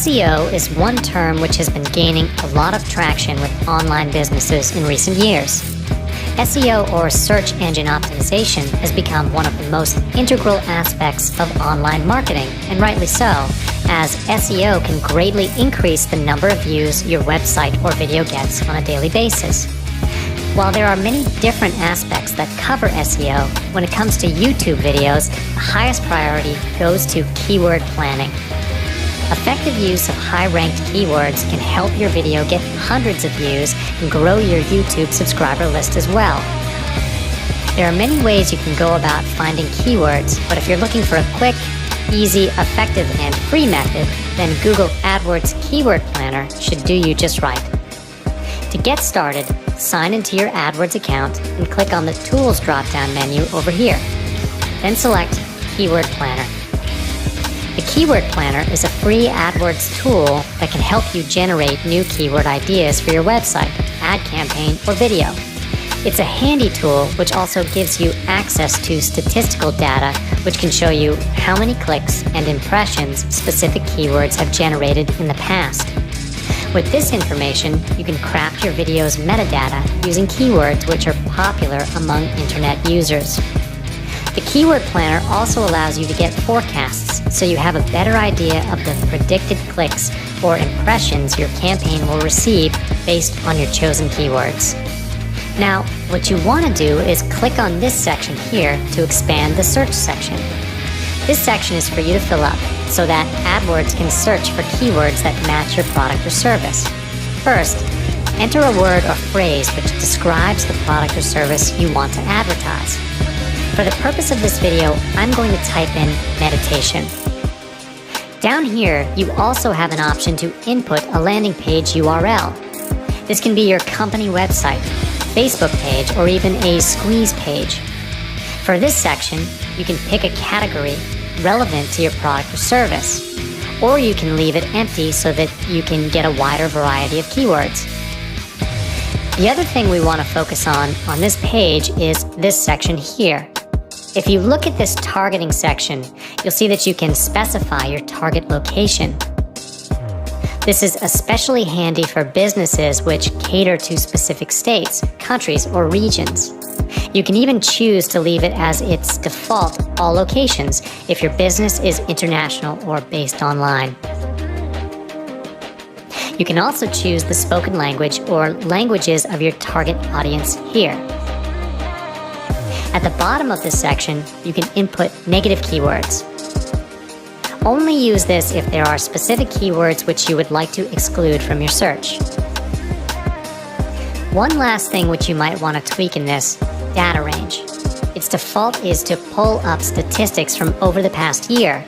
SEO is one term which has been gaining a lot of traction with online businesses in recent years. SEO, or search engine optimization, has become one of the most integral aspects of online marketing, and rightly so, as SEO can greatly increase the number of views your website or video gets on a daily basis. While there are many different aspects that cover SEO, when it comes to YouTube videos, the highest priority goes to keyword planning. Effective use of high-ranked keywords can help your video get hundreds of views and grow your YouTube subscriber list as well. There are many ways you can go about finding keywords, but if you're looking for a quick, easy, effective, and free method, then Google AdWords Keyword Planner should do you just right. To get started, sign into your AdWords account and click on the Tools drop-down menu over here. Then select Keyword Planner. The Keyword Planner is a free AdWords tool that can help you generate new keyword ideas for your website, ad campaign, or video. It's a handy tool which also gives you access to statistical data which can show you how many clicks and impressions specific keywords have generated in the past. With this information, you can craft your video's metadata using keywords which are popular among internet users. The Keyword Planner also allows you to get forecasts, so you have a better idea of the predicted clicks or impressions your campaign will receive based on your chosen keywords. Now, what you want to do is click on this section here to expand the search section. This section is for you to fill up so that AdWords can search for keywords that match your product or service. First, enter a word or phrase which describes the product or service you want to advertise. For the purpose of this video, I'm going to type in meditation. Down here, you also have an option to input a landing page URL. This can be your company website, Facebook page, or even a squeeze page. For this section, you can pick a category relevant to your product or service, or you can leave it empty so that you can get a wider variety of keywords. The other thing we want to focus on this page is this section here. If you look at this targeting section, you'll see that you can specify your target location. This is especially handy for businesses which cater to specific states, countries, or regions. You can even choose to leave it as its default all locations if your business is international or based online. You can also choose the spoken language or languages of your target audience here. At the bottom of this section, you can input negative keywords. Only use this if there are specific keywords which you would like to exclude from your search. One last thing which you might want to tweak in this, data range. Its default is to pull up statistics from over the past year,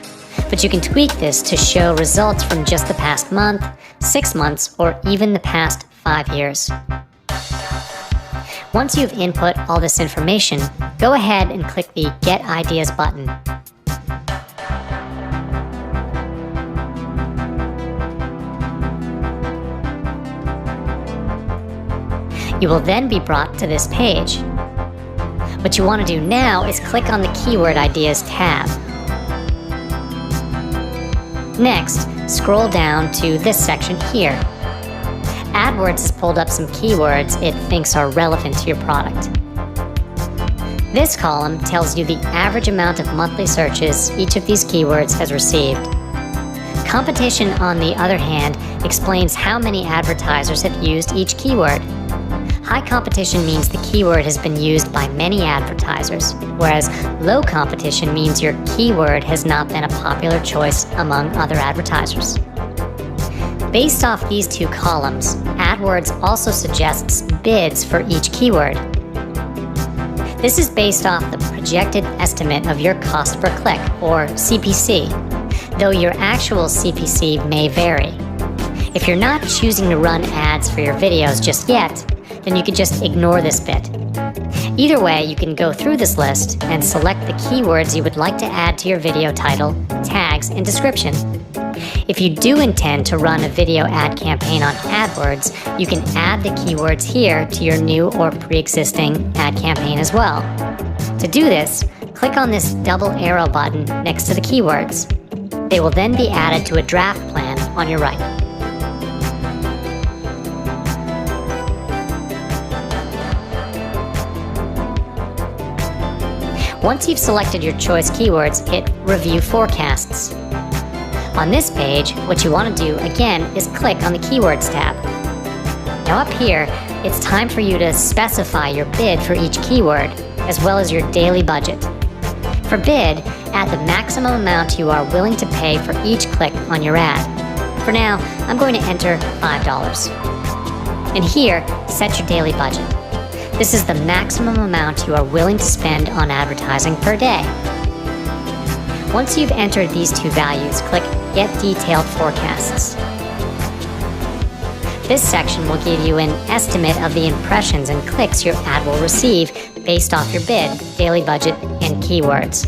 but you can tweak this to show results from just the past month, 6 months, or even the past 5 years. Once you've input all this information, go ahead and click the Get Ideas button. You will then be brought to this page. What you want to do now is click on the Keyword Ideas tab. Next, scroll down to this section here. AdWords has pulled up some keywords it thinks are relevant to your product. This column tells you the average amount of monthly searches each of these keywords has received. Competition, on the other hand, explains how many advertisers have used each keyword. High competition means the keyword has been used by many advertisers, whereas low competition means your keyword has not been a popular choice among other advertisers. Based off these two columns, AdWords also suggests bids for each keyword. This is based off the projected estimate of your cost per click, or CPC, though your actual CPC may vary. If you're not choosing to run ads for your videos just yet, then you could just ignore this bit. Either way, you can go through this list and select the keywords you would like to add to your video title, tags, and description. If you do intend to run a video ad campaign on AdWords, you can add the keywords here to your new or pre-existing ad campaign as well. To do this, click on this double arrow button next to the keywords. They will then be added to a draft plan on your right. Once you've selected your choice keywords, hit Review Forecasts. On this page, what you want to do again is click on the Keywords tab. Now up here, it's time for you to specify your bid for each keyword, as well as your daily budget. For bid, add the maximum amount you are willing to pay for each click on your ad. For now, I'm going to enter $5. And here, set your daily budget. This is the maximum amount you are willing to spend on advertising per day. Once you've entered these two values, click Get Detailed Forecasts. This section will give you an estimate of the impressions and clicks your ad will receive based off your bid, daily budget, and keywords.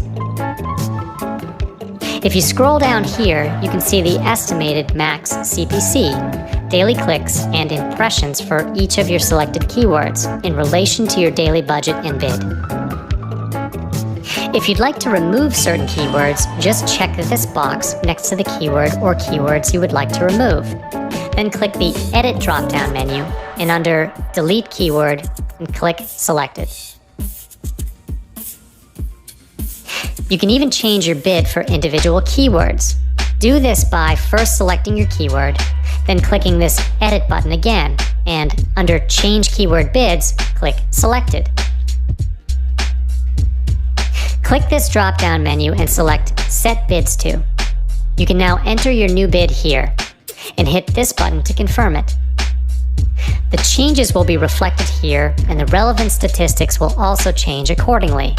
If you scroll down here, you can see the estimated max CPC, daily clicks, and impressions for each of your selected keywords in relation to your daily budget and bid. If you'd like to remove certain keywords, just check this box next to the keyword or keywords you would like to remove. Then click the Edit drop-down menu and under Delete Keyword and click Selected. You can even change your bid for individual keywords. Do this by first selecting your keyword, then clicking this Edit button again, and under Change Keyword Bids, click Selected. Click this drop-down menu and select Set Bids To. You can now enter your new bid here, and hit this button to confirm it. The changes will be reflected here, and the relevant statistics will also change accordingly.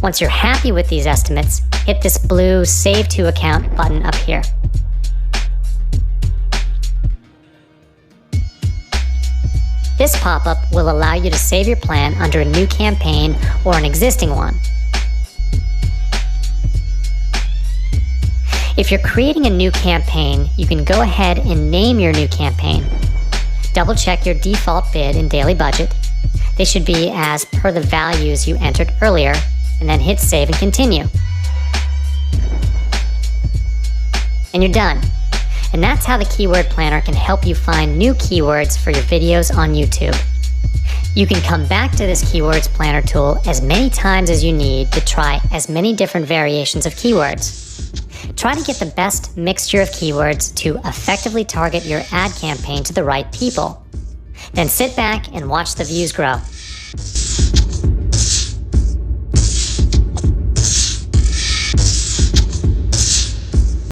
Once you're happy with these estimates, hit this blue Save to Account button up here. This pop-up will allow you to save your plan under a new campaign or an existing one. If you're creating a new campaign, you can go ahead and name your new campaign. Double check your default bid and daily budget. They should be as per the values you entered earlier, and then hit Save and Continue. And you're done. And that's how the Keyword Planner can help you find new keywords for your videos on YouTube. You can come back to this Keywords Planner tool as many times as you need to try as many different variations of keywords. Try to get the best mixture of keywords to effectively target your ad campaign to the right people. Then sit back and watch the views grow.